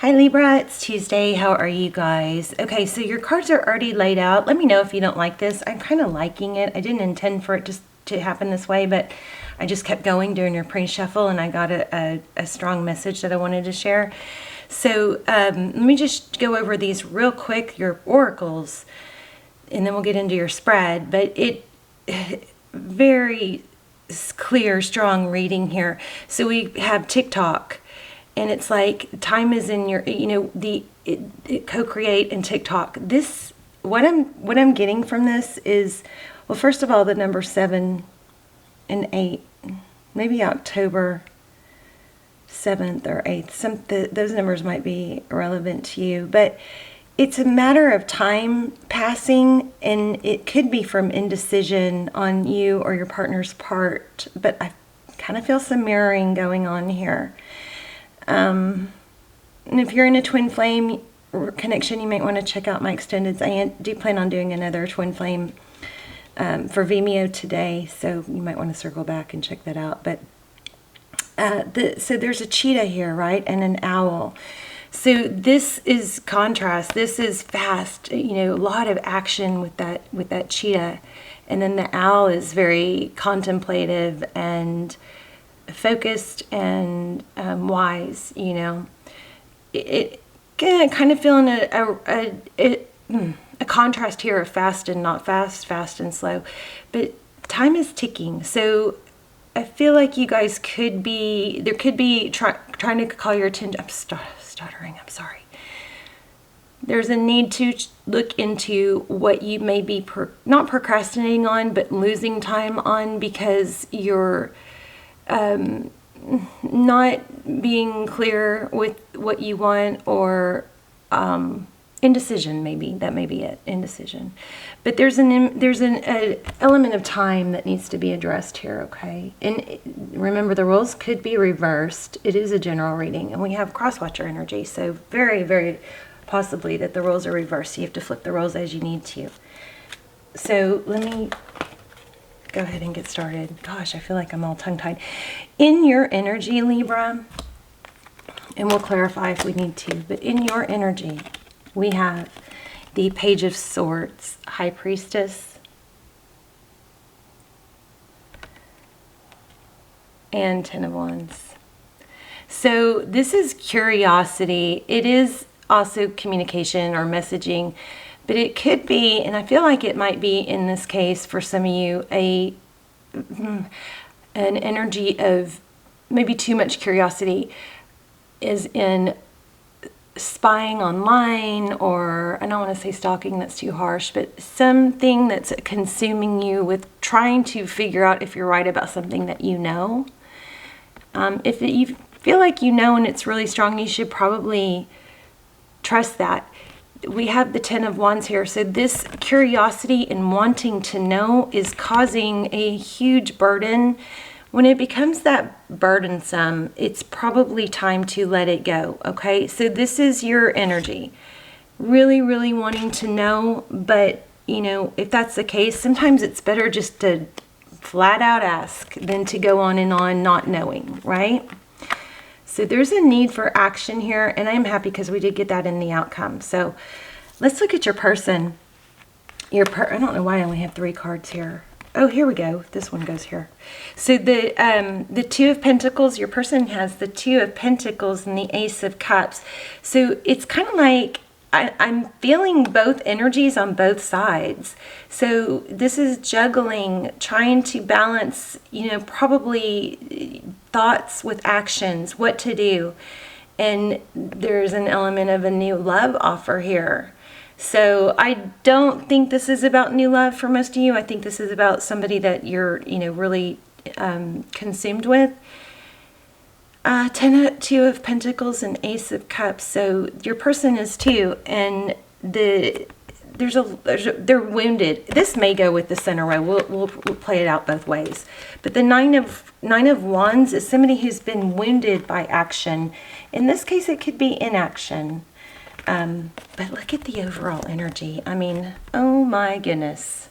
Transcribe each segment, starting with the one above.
Hi Libra, it's Tuesday. How are you guys? Okay, so your cards are already laid out. Let me know if you don't like this. I'm kind of liking it. I didn't intend for it to happen this way, but I just kept going during your pre-shuffle and I got a strong message that I wanted to share. So let me just go over these real quick, your oracles, and then we'll get into your spread. But it very clear, strong reading here. So we have TikTok. And it's like time is in your, co-create and TikTok. This, what I'm getting from this is, well, first of all, the number 7 and 8, maybe October 7th or 8th. Those numbers might be relevant to you, but it's a matter of time passing, and it could be from indecision on you or your partner's part. But I kind of feel some mirroring going on here. And if you're in a twin flame connection, you might want to check out my extendeds. I do plan on doing another twin flame for Vimeo today, so you might want to circle back and check that out. But so there's a cheetah here, right, and an owl. So this is contrast. This is fast. A lot of action with that cheetah, and then the owl is very contemplative and focused and wise. It kind of feeling a contrast here of fast and not fast, fast and slow, but time is ticking. So I feel like you guys could be trying to call your attention. I'm stuttering, I'm sorry. There's a need to look into what you may be not procrastinating on, but losing time on because you're not being clear with what you want, or indecision. Maybe that may be it, indecision. But there's an element of time that needs to be addressed here. Okay, and remember, the roles could be reversed. It is a general reading, and we have crosswatcher energy, so very, very possibly that the roles are reversed. You have to flip the roles as you need to. So let me go ahead and get started. Gosh, I feel like I'm all tongue-tied. In your energy, Libra, and we'll clarify if we need to, but in your energy, we have the Page of Swords, High Priestess, and Ten of Wands. So this is curiosity. It is also communication or messaging. But it could be, and I feel like it might be in this case for some of you, an energy of maybe too much curiosity, is in spying online, or I don't want to say stalking, that's too harsh, but something that's consuming you with trying to figure out if you're right about something that you know. If you feel like you know and it's really strong, you should probably trust that. We have the Ten of Wands here. So this curiosity and wanting to know is causing a huge burden. When it becomes that burdensome, it's probably time to let it go. Okay, so this is your energy. Really, really wanting to know, but if that's the case, sometimes it's better just to flat out ask than to go on and on not knowing, right? So there's a need for action here, and I'm happy because we did get that in the outcome. So let's look at your person. I don't know why I only have 3 cards here. Oh, here we go. This one goes here. So the Two of Pentacles, your person has the Two of Pentacles and the Ace of Cups. So it's kind of like I'm feeling both energies on both sides. So this is juggling, trying to balance, probably thoughts with actions, what to do. And there's an element of a new love offer here. So I don't think this is about new love for most of you. I think this is about somebody that you're, really consumed with. Two of Pentacles and Ace of Cups. So your person is too, and they're wounded. This may go with the center row. We'll play it out both ways. But the Nine of Wands is somebody who's been wounded by action. In this case, it could be inaction. But look at the overall energy. I mean, oh my goodness.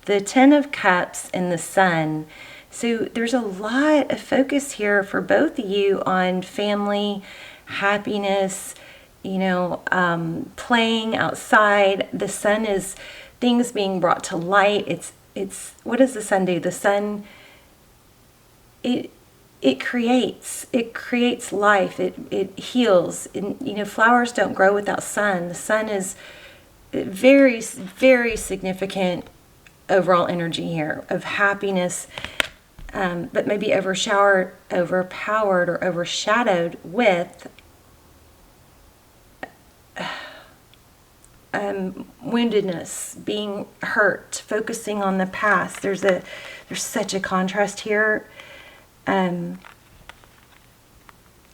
The Ten of Cups and the Sun. So there's a lot of focus here for both of you on family, happiness, playing outside. The sun is things being brought to light. It's what does the sun do? The sun, it creates life. It heals. And, flowers don't grow without sun. The sun is very, very significant overall energy here of happiness, but maybe overpowered or overshadowed with woundedness, being hurt, focusing on the past. There's such a contrast here. But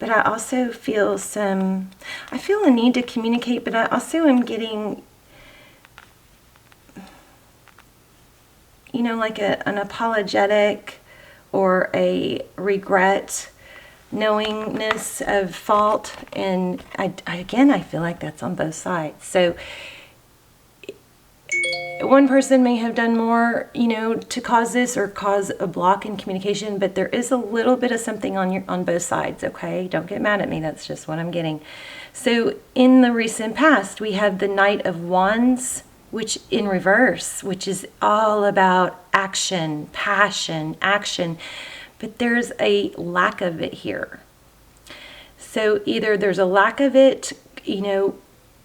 I also feel I feel a need to communicate, but I also am getting, like an apologetic or a regret, knowingness of fault. And I feel like that's on both sides. So one person may have done more, to cause this or cause a block in communication, but there is a little bit of something on both sides, okay? Don't get mad at me. That's just what I'm getting. So in the recent past, we have the Knight of Wands, which in reverse, which is all about action, passion, action, but there's a lack of it here. So either there's a lack of it,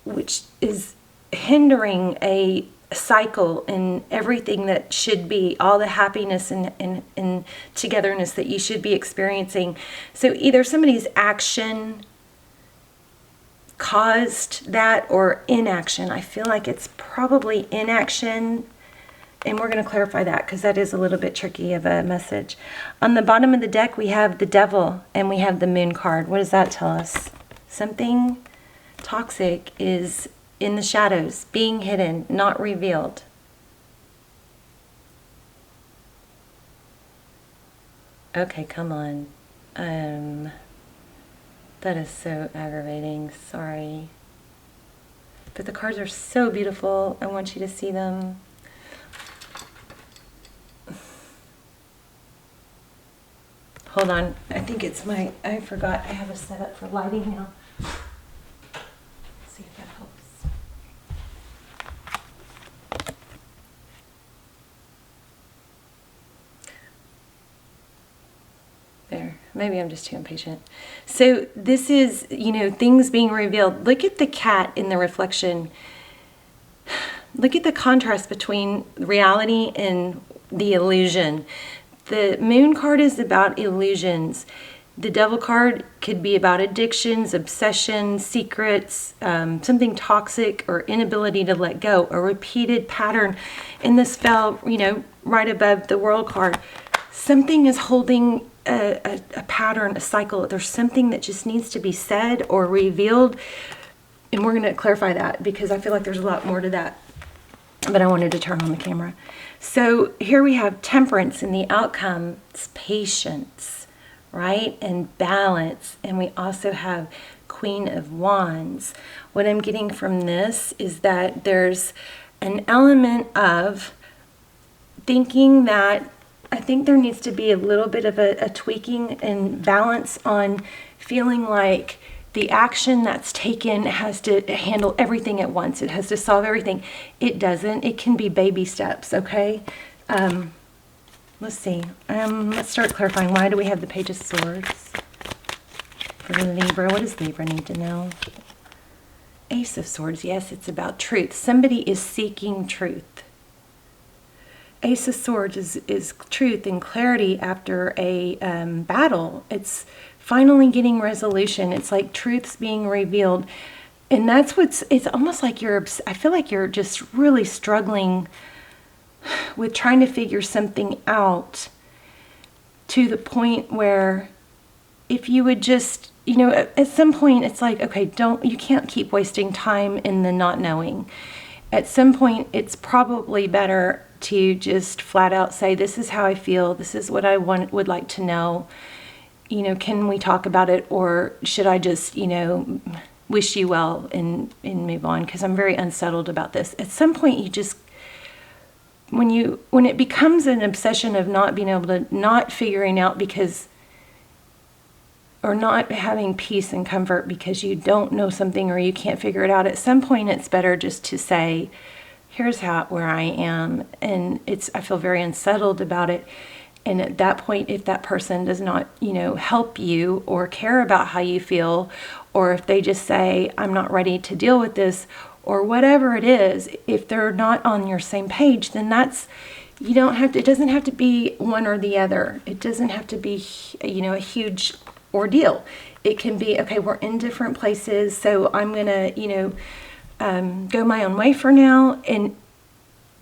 which is hindering a cycle and everything that should be, all the happiness and togetherness that you should be experiencing. So either somebody's action caused that or inaction. I feel like it's probably inaction, and we're going to clarify that because that is a little bit tricky of a message. On the bottom of the deck, we have the Devil and we have the Moon card. What does that tell us? Something toxic is in the shadows, being hidden, not revealed. Okay, come on. That is so aggravating. Sorry. But the cards are so beautiful. I want you to see them. Hold on. I think it's I forgot. I have a setup for lighting now. Let's see if that helps. There. Maybe I'm just too impatient. So this is, things being revealed. Look at the cat in the reflection. Look at the contrast between reality and the illusion. The Moon card is about illusions. The Devil card could be about addictions, obsessions, secrets, something toxic or inability to let go, a repeated pattern. And this fell, right above the World card. Something is holding a pattern, a cycle. There's something that just needs to be said or revealed. And we're going to clarify that because I feel like there's a lot more to that. But I wanted to turn on the camera. So here we have Temperance, and the outcome is patience, right? And balance. And we also have Queen of Wands. What I'm getting from this is that there's an element of thinking that I think there needs to be a little bit of a tweaking and balance on feeling like the action that's taken has to handle everything at once. It has to solve everything. It doesn't. It can be baby steps, okay? Let's see. Let's start clarifying. Why do we have the Page of Swords? For Libra, what does Libra need to know? Ace of Swords, yes, it's about truth. Somebody is seeking truth. Ace of Swords is truth and clarity after a battle. It's finally getting resolution. It's like truth's being revealed. And that's it's almost like I feel like you're just really struggling with trying to figure something out to the point where if you would just, at some point it's like, okay, you can't keep wasting time in the not knowing. At some point it's probably better to just flat out say, this is how I feel, this is what I would like to know, can we talk about it, or should I just, wish you well and move on, because I'm very unsettled about this. At some point you just, when it becomes an obsession of not being able to, not figuring out, because or not having peace and comfort because you don't know something or you can't figure it out, at some point it's better just to say, here's where I am, and I feel very unsettled about it. And at that point, if that person does not, help you or care about how you feel, or if they just say, I'm not ready to deal with this, or whatever it is, if they're not on your same page, then it doesn't have to be one or the other. It doesn't have to be, a huge ordeal. It can be, okay, we're in different places, so I'm going to, go my own way for now. And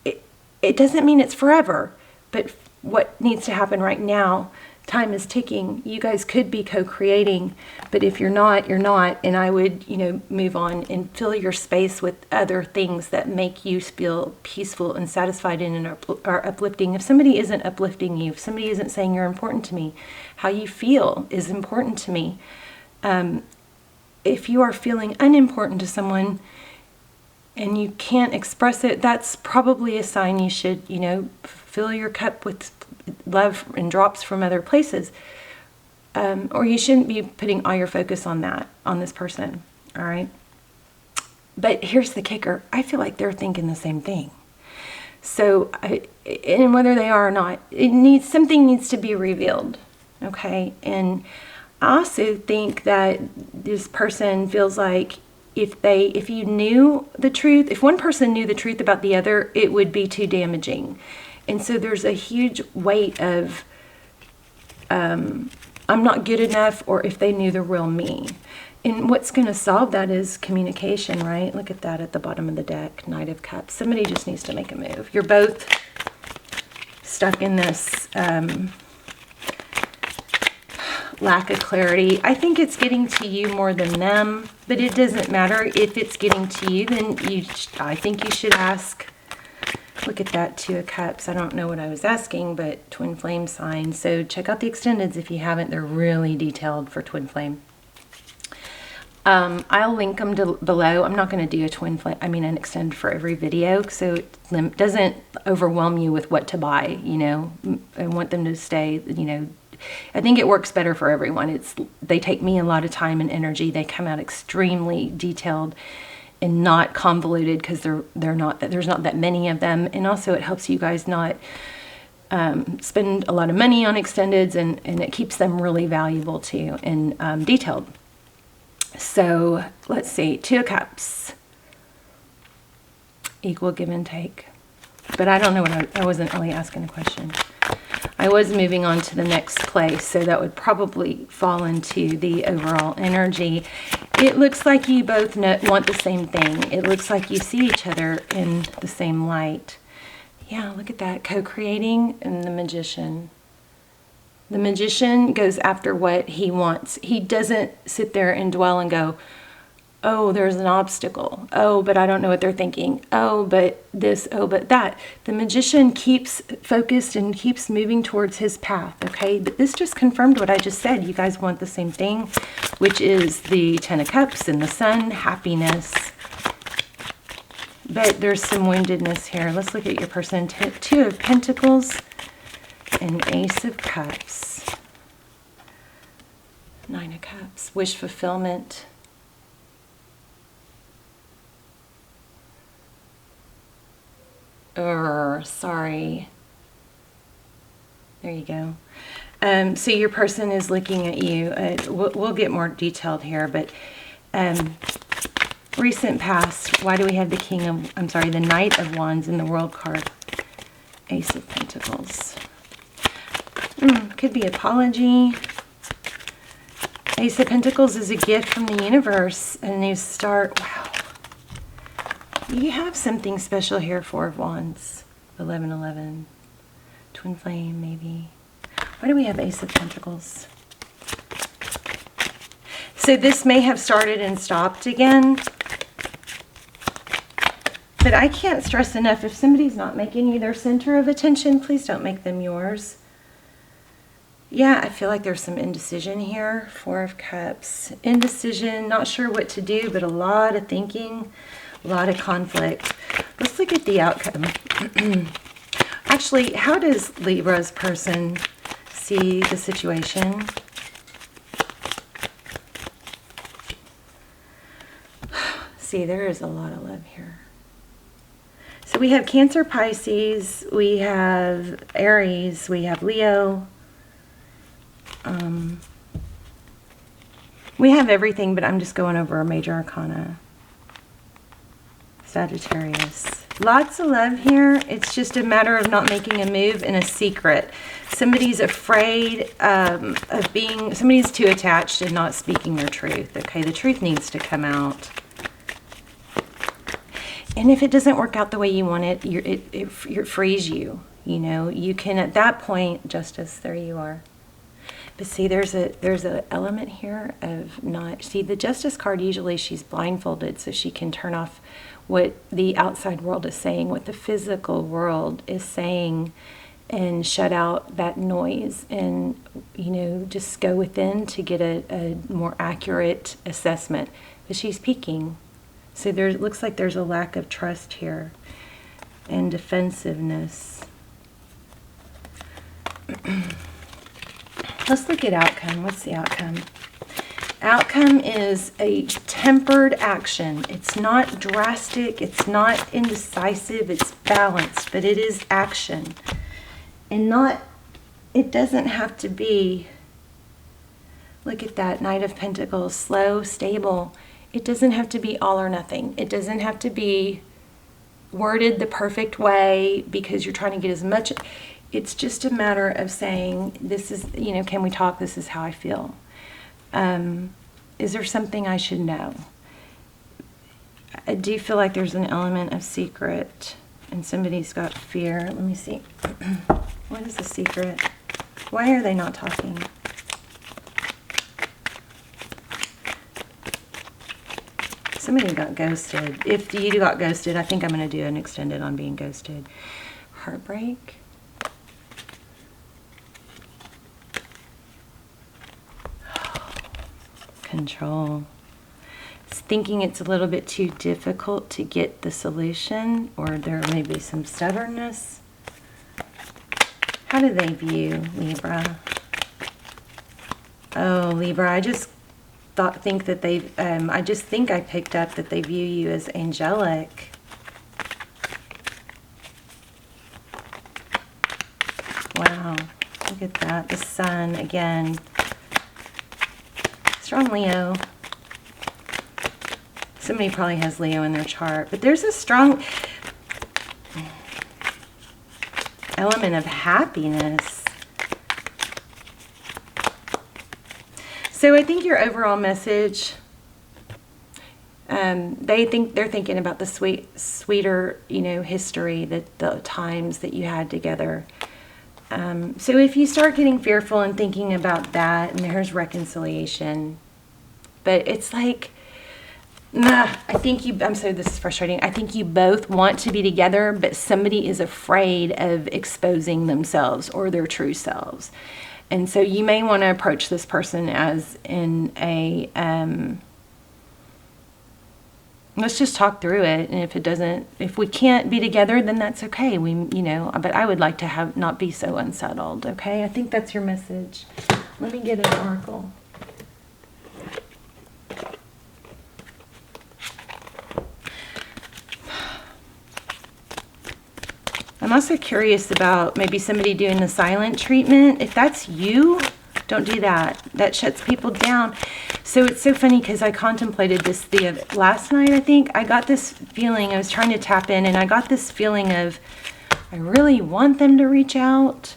it doesn't mean it's forever, but what needs to happen right now, time is ticking. You guys could be co-creating, but if you're not, you're not. And I would, move on and fill your space with other things that make you feel peaceful and satisfied and are uplifting. If somebody isn't uplifting you, if somebody isn't saying you're important to me, how you feel is important to me. If you are feeling unimportant to someone and you can't express it, that's probably a sign you should, fill your cup with love and drops from other places. Or you shouldn't be putting all your focus on this person. All right. But here's the kicker. I feel like they're thinking the same thing. So, and whether they are or not, something needs to be revealed. Okay. And I also think that this person feels like if you knew the truth, if one person knew the truth about the other, it would be too damaging. And so there's a huge weight of, I'm not good enough, or if they knew the real me. And what's going to solve that is communication, right? Look at that at the bottom of the deck, Knight of Cups. Somebody just needs to make a move. You're both stuck in this lack of clarity. I think it's getting to you more than them, but it doesn't matter. If it's getting to you, then I think you should ask. Look at that, Two of Cups. I don't know what I was asking, but twin flame sign. So check out the extendeds if you haven't. They're really detailed for twin flame. I'll link them below. I'm not going to do an extended for every video, so it doesn't overwhelm you with what to buy. I want them to stay. I think it works better for everyone. They take me a lot of time and energy. They come out extremely detailed and not convoluted because there's not that many of them, and also it helps you guys not spend a lot of money on extendeds, and it keeps them really valuable too and detailed. So let's see, Two of Cups, equal give and take, but I don't know what I wasn't really asking a question. I was moving on to the next place, so that would probably fall into the overall energy. It looks like you both want the same thing. It looks like you see each other in the same light. Yeah, look at that, co-creating, and the Magician. The Magician goes after what he wants. He doesn't sit there and dwell and go, oh, there's an obstacle. Oh, but I don't know what they're thinking. Oh, but this, oh, but that. The Magician keeps focused and keeps moving towards his path, okay? But this just confirmed what I just said. You guys want the same thing, which is the Ten of Cups and the Sun, happiness. But there's some woundedness here. Let's look at your person. Two of Pentacles and Ace of Cups. Nine of Cups, wish fulfillment. Sorry. There you go. So your person is looking at you. We'll get more detailed here, but recent past. Why do we have the Knight of Wands in the World card? Ace of Pentacles. Could be apology. Ace of Pentacles is a gift from the universe, a new start. Wow. You have something special here, Four of Wands, 1111, twin flame maybe. Why do we have Ace of Pentacles? So this may have started and stopped again. But I can't stress enough, if somebody's not making you their center of attention, please don't make them yours. Yeah, I feel like there's some indecision here. Four of Cups. Indecision, not sure what to do, but a lot of thinking. A lot of conflict. Let's look at the outcome. Actually, how does Libra's person see the situation? see, there is a lot of love here. So we have Cancer, Pisces, we have Aries, we have Leo. We have everything, but I'm just going over a major arcana. Sagittarius. Lots of love here. It's just a matter of not making a move in a secret. Somebody's afraid of being, somebody's too attached and not speaking their truth. Okay, the truth needs to come out. And if it doesn't work out the way you want it, it frees you. You know, you can at that point, Justice, there you are. But see, there's an element here of not, see, the Justice card, usually she's blindfolded so she can turn off what the outside world is saying, what the physical world is saying, and shut out that noise and, you know, just go within to get a more accurate assessment. But she's peeking. So there looks like there's a lack of trust here and defensiveness. Let's look at outcome. What's the outcome? Outcome is a tempered action. It's not drastic. It's not indecisive. It's balanced, but it is action. And not, it doesn't have to be, look at that, Knight of Pentacles, slow, stable. It doesn't have to be all or nothing. It doesn't have to be worded the perfect way because you're trying to get as much. It's just a matter of saying, this is, you know, can we talk? This is how I feel. Is there something I should know? I do feel like there's an element of secret and somebody's got fear. Let me see. What is the secret? Why are they not talking? Somebody got ghosted. If you got ghosted, I think I'm going to do an extended on being ghosted. Heartbreak. Control. It's thinking it's a little bit too difficult to get the solution, or there may be some stubbornness. How do they view Libra? Oh, Libra, I just think that they, I just think I picked up that they view you as angelic. Wow, look at that. The sun again. Strong Leo. Somebody probably has Leo in their chart, but there's a strong element of happiness. So I think your overall message, they're thinking about the sweeter, you know, history, that the times that you had together. So if you start getting fearful and thinking about that, and there's reconciliation, but it's like, I think you, I'm sorry, this is frustrating. I think you both want to be together, but somebody is afraid of exposing themselves or their true selves. And so you may want to approach this person as in a, let's just talk through it. And if we can't be together, then that's okay. You know, but I would like to not be so unsettled. Okay. I think that's your message. Let me get an oracle. I'm also curious about maybe somebody doing the silent treatment. If that's you, don't do that. That shuts people down. So it's so funny because I contemplated this last night, I think. I got this feeling, I was trying to tap in, and I got this feeling of, I really want them to reach out,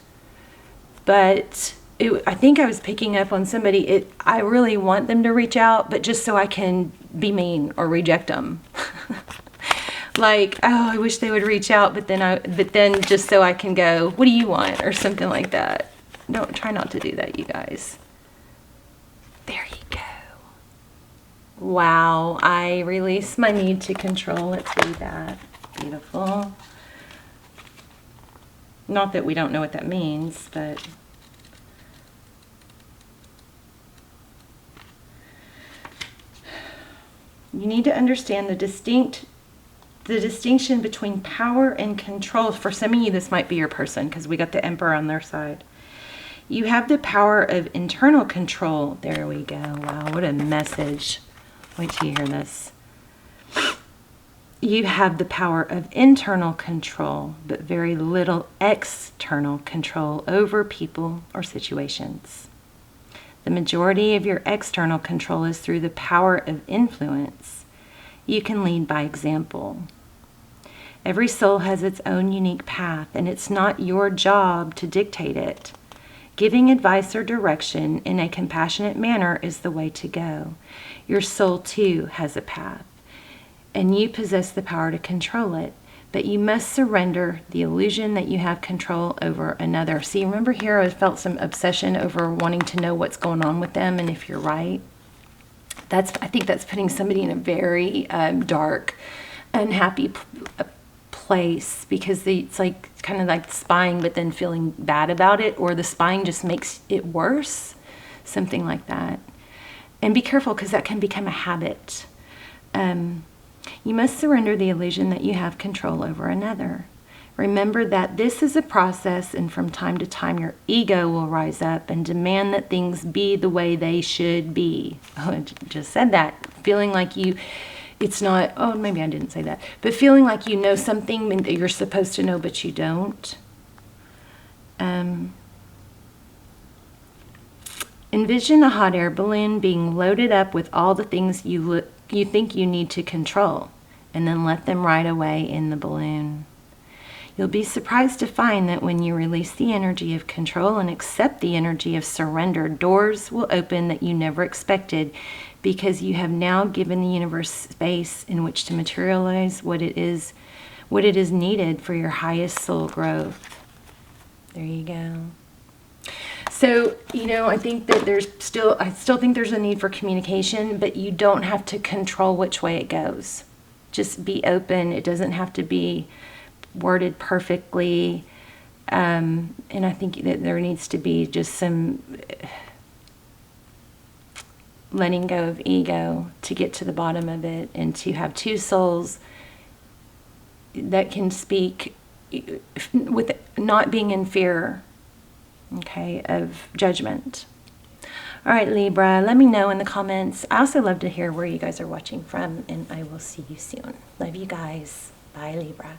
but I think I was picking up on somebody, I really want them to reach out, but just so I can be mean or reject them. Like, oh, I wish they would reach out, but then just so I can go, what do you want? Or something like that. Try not to do that, you guys. There you go. Wow, I release my need to control. Let's read that. Beautiful. Not that we don't know what that means, but you need to understand the distinction between power and control. For some of you, this might be your person because we got the Emperor on their side. You have the power of internal control. There we go. Wow, what a message. Wait till you hear this. you have the power of internal control, but very little external control over people or situations. The majority of your external control is through the power of influence. You can lead by example. Every soul has its own unique path, and it's not your job to dictate it. Giving advice or direction in a compassionate manner is the way to go. Your soul, too, has a path, and you possess the power to control it. But you must surrender the illusion that you have control over another. See, remember here I felt some obsession over wanting to know what's going on with them and if you're right. I think that's putting somebody in a very dark, unhappy place, because it's like kind of like spying but then feeling bad about it, or the spying just makes it worse, something like that. And be careful, because that can become a habit. You must surrender the illusion that you have control over another. Remember that this is a process, and from time to time your ego will rise up and demand that things be the way they should be. Oh, I just said that. Feeling like it's not, oh, maybe I didn't say that, but feeling like you know something that you're supposed to know, but you don't. Envision a hot air balloon being loaded up with all the things you think you need to control, and then let them ride away in the balloon. You'll be surprised to find that when you release the energy of control and accept the energy of surrender, doors will open that you never expected, because you have now given the universe space in which to materialize what it is needed for your highest soul growth. There you go. So, I think that I still think there's a need for communication, but you don't have to control which way it goes. Just be open. It doesn't have to be worded perfectly. And I think that there needs to be just some letting go of ego to get to the bottom of it, and to have two souls that can speak with not being in fear, okay, of judgment. All right, Libra, let me know in the comments. I also love to hear where you guys are watching from, and I will see you soon. Love you guys. Bye, Libra.